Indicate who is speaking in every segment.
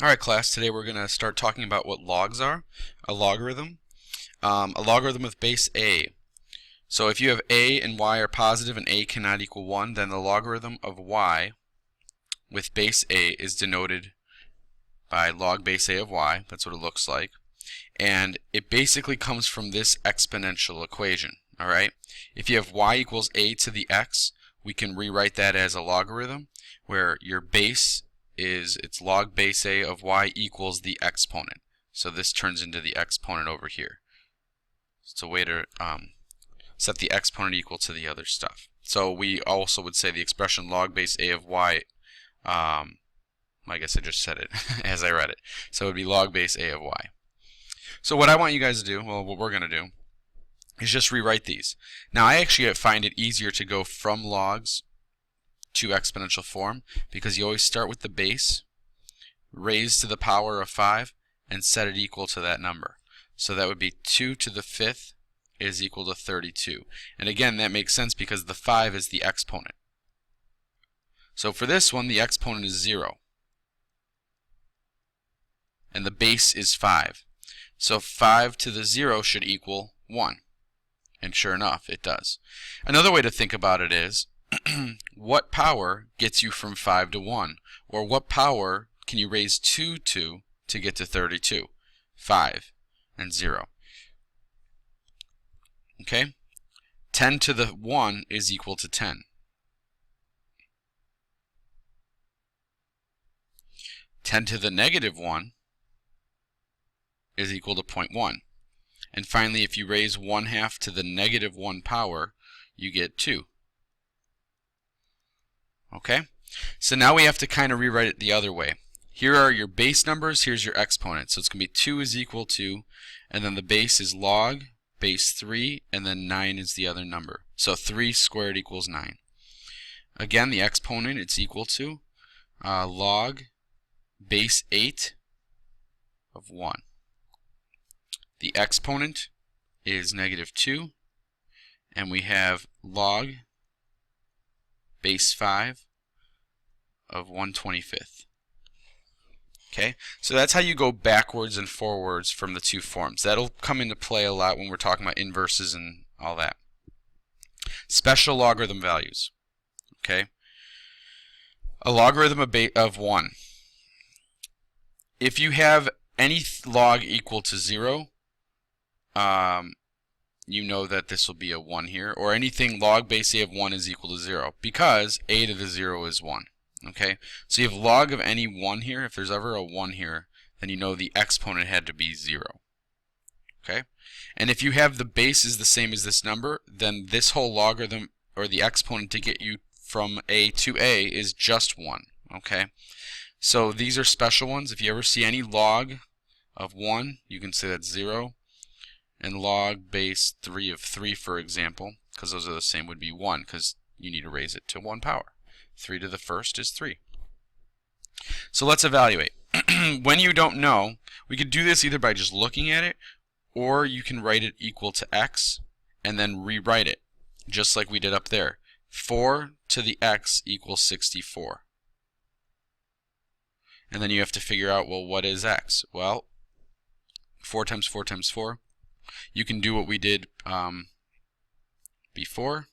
Speaker 1: Alright class, today we're going to start talking about what logs are. A logarithm with base a. So if you have a and y are positive and a cannot equal 1, then the logarithm of y with base a is denoted by log base a of y. That's what it looks like. And it basically comes from this exponential equation. Alright? If you have y equals a to the x, we can rewrite that as a logarithm where your base is its log base a of y equals the exponent. So this turns into the exponent over here. It's a way to set the exponent equal to the other stuff. So we also would say the expression log base a of y, I guess I just said it as I read it. So it would be log base a of y. So what I want you guys to do, well, what we're going to do, is just rewrite these. Now I actually find it easier to go from logs to exponential form because you always start with the base, raise to the power of 5, and set it equal to that number. So that would be 2 to the 5th is equal to 32. And again, that makes sense because the 5 is the exponent. So for this one, the exponent is 0. And the base is 5. So 5 to the 0 should equal 1. And sure enough, it does. Another way to think about it is, what power gets you from 5 to 1? Or what power can you raise 2 to get to 32? 5 and 0. Okay? 10 to the 1 is equal to 10. 10 to the negative 1 is equal to 0.1. And finally, if you raise 1/2 to the negative 1 power, you get 2. Okay? So now we have to kind of rewrite it the other way. Here are your base numbers, here's your exponent. So it's going to be 2 is equal to, and then the base is log, base 3, and then 9 is the other number. So 3 squared equals 9. Again, the exponent, it's equal to log base 8 of 1. The exponent is negative 2, and we have log base 5 of 1/25. Okay, so that's how you go backwards and forwards from the two forms. That'll come into play a lot when we're talking about inverses and all that. Special logarithm values. Okay, a logarithm of 1. If you have any log equal to 0, you know that this will be a 1 here, or anything log base a of 1 is equal to 0, because a to the 0 is 1. Okay, so you have log of any 1 here. If there's ever a 1 here, then you know the exponent had to be 0. Okay, and if you have the base is the same as this number, then this whole logarithm, or the exponent to get you from a to a, is just 1. Okay, so these are special ones. If you ever see any log of 1, you can say that's 0. And log base 3 of 3, for example, because those are the same, would be 1, because you need to raise it to 1 power. 3 to the first is 3. So let's evaluate. When you don't know, we could do this either by just looking at it, or you can write it equal to x and then rewrite it, just like we did up there. 4 to the x equals 64. And then you have to figure out, well, what is x? Well, 4 times 4 times 4. You can do what we did before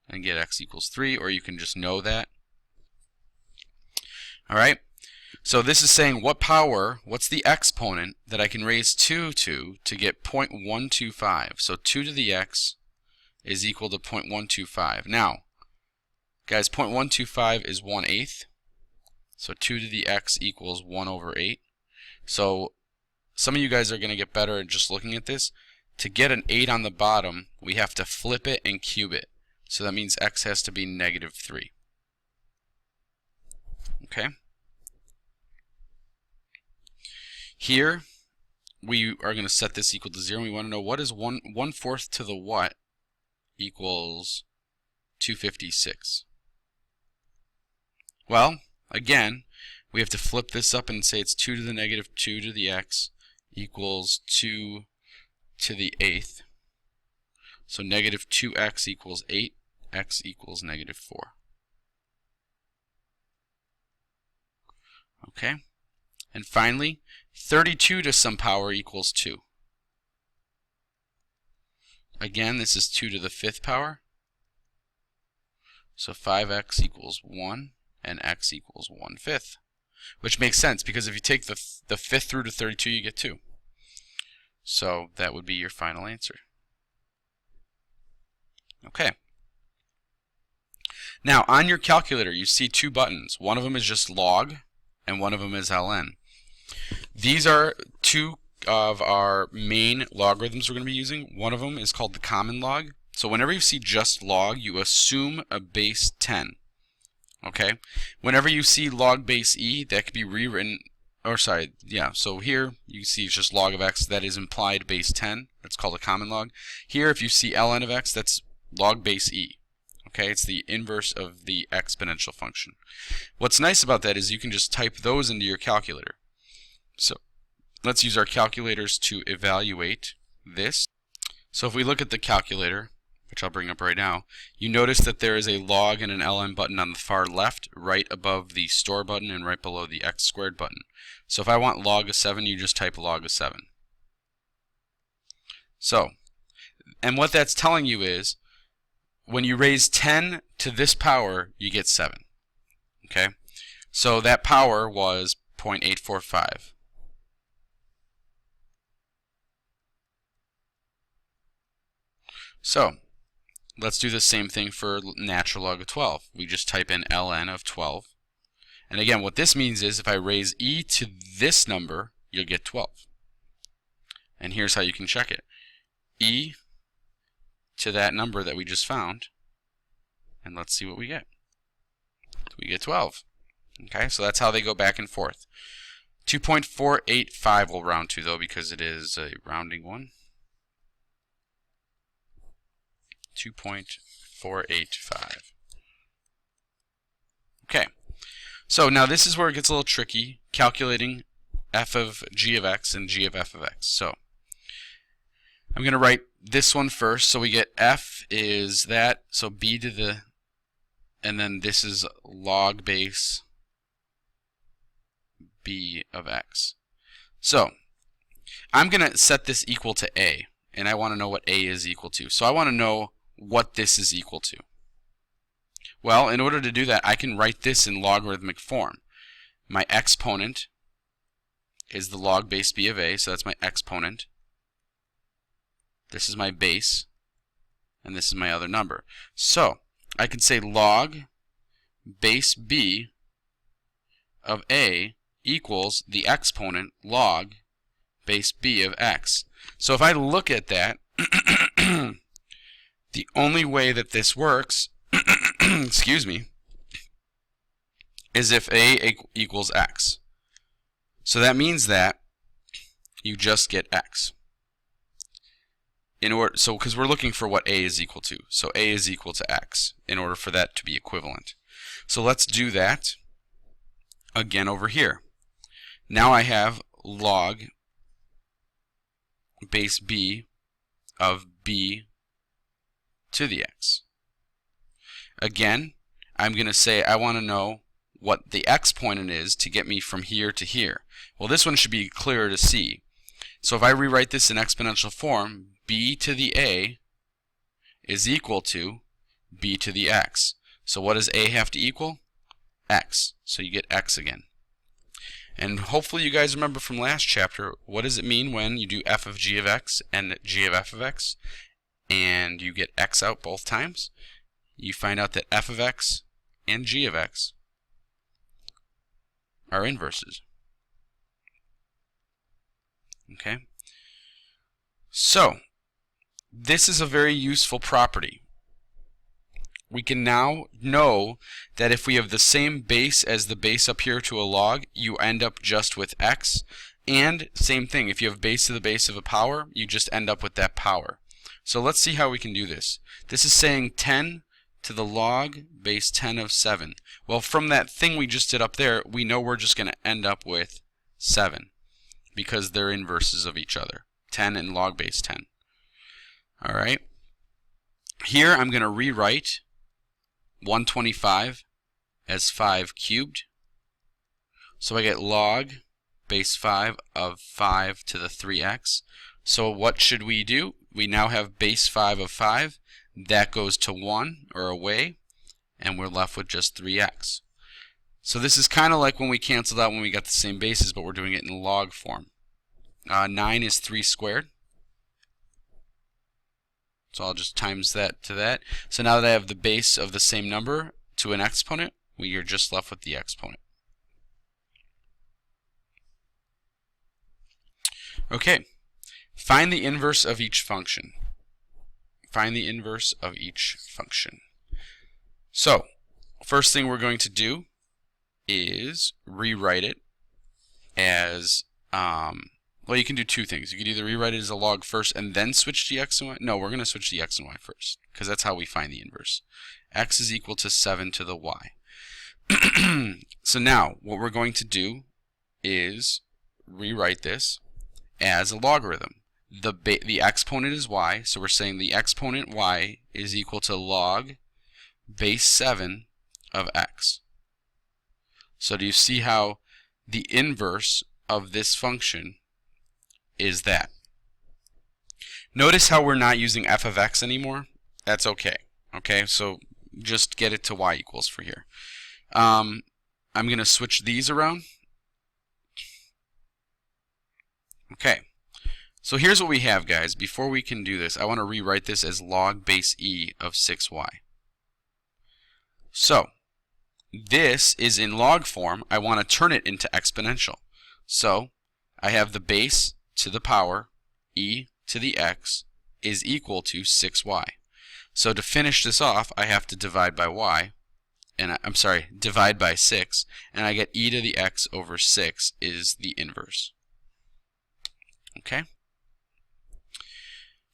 Speaker 1: and get x equals 3, or you can just know that. Alright, so this is saying what power, what's the exponent that I can raise 2 to get 0.125. So 2 to the x is equal to 0.125. Now, guys, 0.125 is 1/8. So 2 to the x equals 1/8. So some of you guys are going to get better at just looking at this. To get an 8 on the bottom, we have to flip it and cube it. So that means x has to be negative 3. Okay? Here, we are going to set this equal to 0. We want to know what is 1/4 to the what equals 256. Well, again, we have to flip this up and say it's 2 to the negative 2 to the x equals 2 to the 8th. So negative 2x equals 8, x equals negative 4. Okay? And finally, 32 to some power equals 2. Again, this is 2 to the 5th power. So 5x equals 1, and x equals 1/5. Which makes sense, because if you take the 5th root of 32, you get 2. So that would be your final answer. Okay. Now, on your calculator, you see two buttons. One of them is just log, and one of them is ln. These are two of our main logarithms we're going to be using. One of them is called the common log. So whenever you see just log, you assume a base 10. Okay? Whenever you see log base e, that could be rewritten, or sorry, yeah, so here you see it's just log of x, that is implied base 10. That's called a common log. Here, if you see ln of x, that's log base e. Okay, it's the inverse of the exponential function. What's nice about that is you can just type those into your calculator. So let's use our calculators to evaluate this. So if we look at the calculator, which I'll bring up right now, you notice that there is a log and an ln button on the far left, right above the store button and right below the x squared button. So if I want log of 7, you just type log of 7. So, and what that's telling you is, when you raise 10 to this power, you get 7. Okay? So that power was 0.845. So, let's do the same thing for natural log of 12. We just type in ln of 12. And again, what this means is if I raise e to this number, you'll get 12. And here's how you can check it. E to that number that we just found, and let's see what we get. We get 12. Okay, so that's how they go back and forth. 2.485 we'll round to, though, because it is a rounding one. 2.485. Okay, so now this is where it gets a little tricky, calculating f of g of x and g of f of x. So I'm going to write this one first. So we get f is that, so b to the, and then this is log base b of x. So I'm going to set this equal to a, and I want to know what a is equal to. So I want to know what this is equal to. Well, in order to do that, I can write this in logarithmic form. My exponent is the log base b of a, so that's my exponent. This is my base, and this is my other number. So I can say log base b of a equals the exponent log base b of x. So if I look at that, the only way that this works excuse me, is if a equals x. So that means that you just get x. In order, so because we're looking for what a is equal to, so a is equal to x in order for that to be equivalent. So let's do that again over here. Now I have log base b of b to the x. Again, I'm going to say I want to know what the exponent is to get me from here to here. Well, this one should be clearer to see. So if I rewrite this in exponential form, b to the a is equal to b to the x. So what does a have to equal? X. So you get x again. And hopefully you guys remember from last chapter, what does it mean when you do f of g of x and g of f of x, and you get x out both times? You find out that f of x and g of x are inverses. Okay? So, this is a very useful property. We can now know that if we have the same base as the base up here to a log, you end up just with x. And same thing, if you have base to the base of a power, you just end up with that power. So let's see how we can do this. This is saying 10 to the log base 10 of 7. Well, from that thing we just did up there, we know we're just going to end up with 7 because they're inverses of each other. 10 and log base 10. Alright. Here I'm going to rewrite 125 as 5 cubed. So I get log base 5 of 5 to the 3x. So what should we do? We now have base 5 of 5. That goes to 1 or away, and we're left with just 3x. So this is kind of like when we canceled out when we got the same bases, but we're doing it in log form. 9 is 3 squared. So I'll just times that to that. So now that I have the base of the same number to an exponent, we are just left with the exponent. Okay, find the inverse of each function. Find the inverse of each function. So, first thing we're going to do is rewrite it as, well, you can do two things. You could either rewrite it as a log first and then switch the x and y. No, we're going to switch the x and y first, because that's how we find the inverse. X is equal to 7 to the y. So now, what we're going to do is rewrite this as a logarithm. The exponent is y, so we're saying the exponent y is equal to log base 7 of x. So do you see how the inverse of this function is that? Notice how we're not using f of x anymore. That's okay. Okay, so just get it to y equals for here. I'm going to switch these around. Okay, so here's what we have, guys. Before we can do this, I want to rewrite this as log base e of 6y. So this is in log form. I want to turn it into exponential. So I have the base to the power e to the x is equal to 6y. So to finish this off, I have to divide by y, and divide by 6, and I get e to the x over 6 is the inverse. Okay.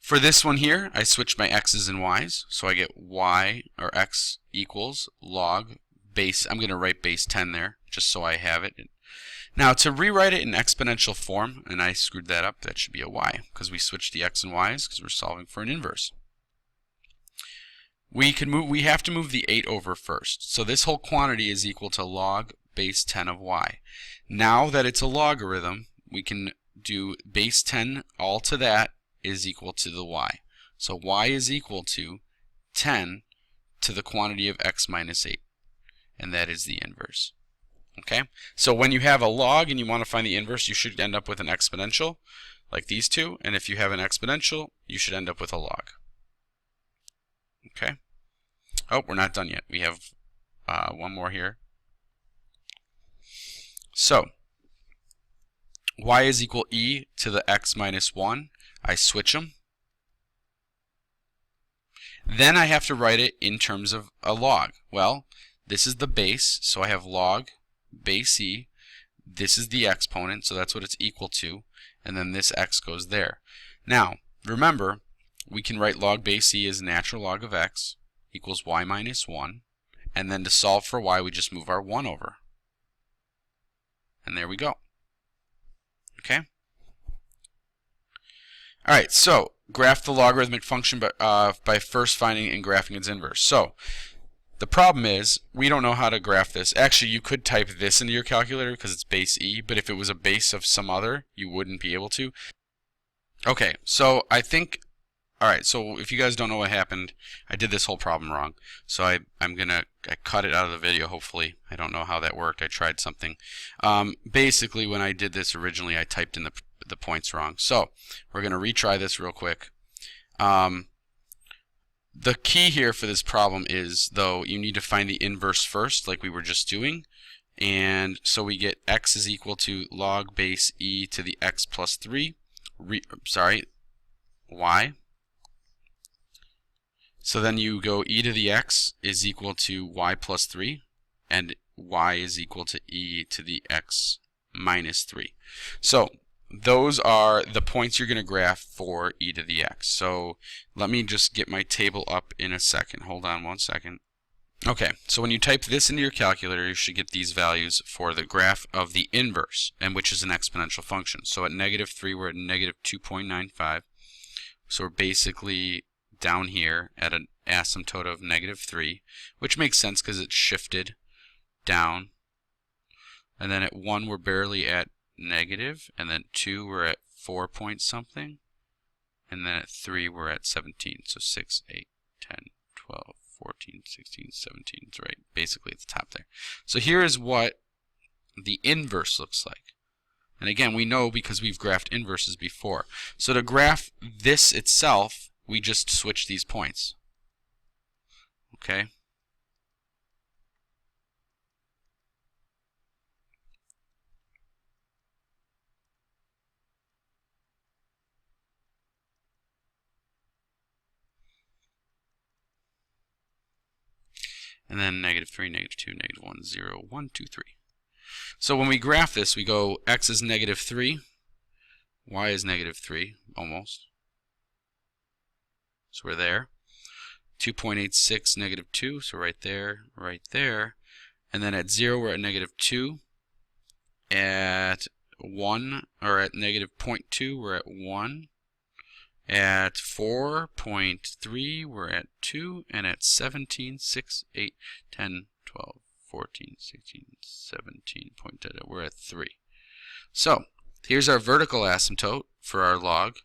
Speaker 1: For this one here, I switch my x's and y's, so I get y or x equals log base. I'm going to write base 10 there, just so I have it. Now to rewrite it in exponential form, and I screwed that up, that should be a y, because we switched the x and y's because we're solving for an inverse. We have to move the 8 over first. So this whole quantity is equal to log base 10 of y. Now that it's a logarithm, we can do base 10 all to that is equal to the y. So y is equal to 10 to the quantity of x minus 8. And that is the inverse. Okay? So when you have a log and you want to find the inverse, you should end up with an exponential, like these two. And if you have an exponential, you should end up with a log. Okay? Oh, we're not done yet. We have one more here. So y is equal e to the x minus 1. I switch them. Then I have to write it in terms of a log. Well, this is the base, so I have log base e. This is the exponent, so that's what it's equal to. And then this x goes there. Now, remember, we can write log base e as natural log of x equals y minus 1. And then to solve for y, we just move our 1 over. And there we go. Okay? Alright, so graph the logarithmic function by first finding and graphing its inverse. So the problem is we don't know how to graph this. Actually, you could type this into your calculator because it's base e, but if it was a base of some other, you wouldn't be able to. Okay, so I think, alright, so if you guys don't know what happened, I did this whole problem wrong. So I cut it out of the video, hopefully. I don't know how that worked. I tried something. Basically, when I did this originally, I typed in the points wrong. So we're going to retry this real quick. The key here for this problem is, though, you need to find the inverse first, like we were just doing. And so we get x is equal to log base e to the x plus 3. Y. So then you go e to the x is equal to y plus 3, and y is equal to e to the x minus 3. So those are the points you're going to graph for e to the x. So let me just get my table up in a second. Hold on one second. Okay, so when you type this into your calculator, you should get these values for the graph of the inverse, and which is an exponential function. So at negative 3, we're at negative 2.95. So we're basically down here at an asymptote of negative 3, which makes sense because it's shifted down. and then at 1 we're barely at negative, and then 2 we're at 4 point something, and then at 3 we're at 17. So 6, 8, 10, 12, 14, 16, 17. It's right basically at the top there. So here is what the inverse looks like. And again, we know because we've graphed inverses before. So to graph this itself, we just switch these points. Okay? And then -3, -2, -1, 0, 1, 2, 3. So when we graph this, we go x is -3, y is -3, almost. So we're there. 2.86, -2, so right there, right there. And then at 0, we're at -2. At 1, or at -0.2, we're at 1. At 4.3, we're at 2. And at 17, 6, 8, 10, 12, 14, 16, 17, we're at 3. So here's our vertical asymptote for our log.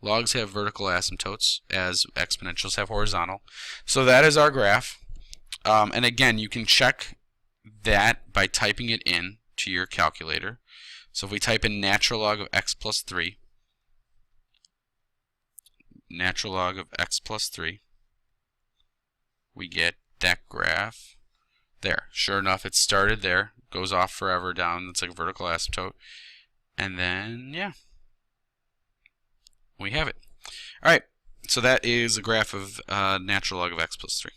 Speaker 1: Logs have vertical asymptotes as exponentials have horizontal. So that is our graph. And again, you can check that by typing it in to your calculator. So if we type in natural log of x plus 3, natural log of x plus 3, we get that graph there. Sure enough, it started there, goes off forever down. It's like a vertical asymptote. And then, yeah, we have it. All right, so that is a graph of natural log of x plus 3.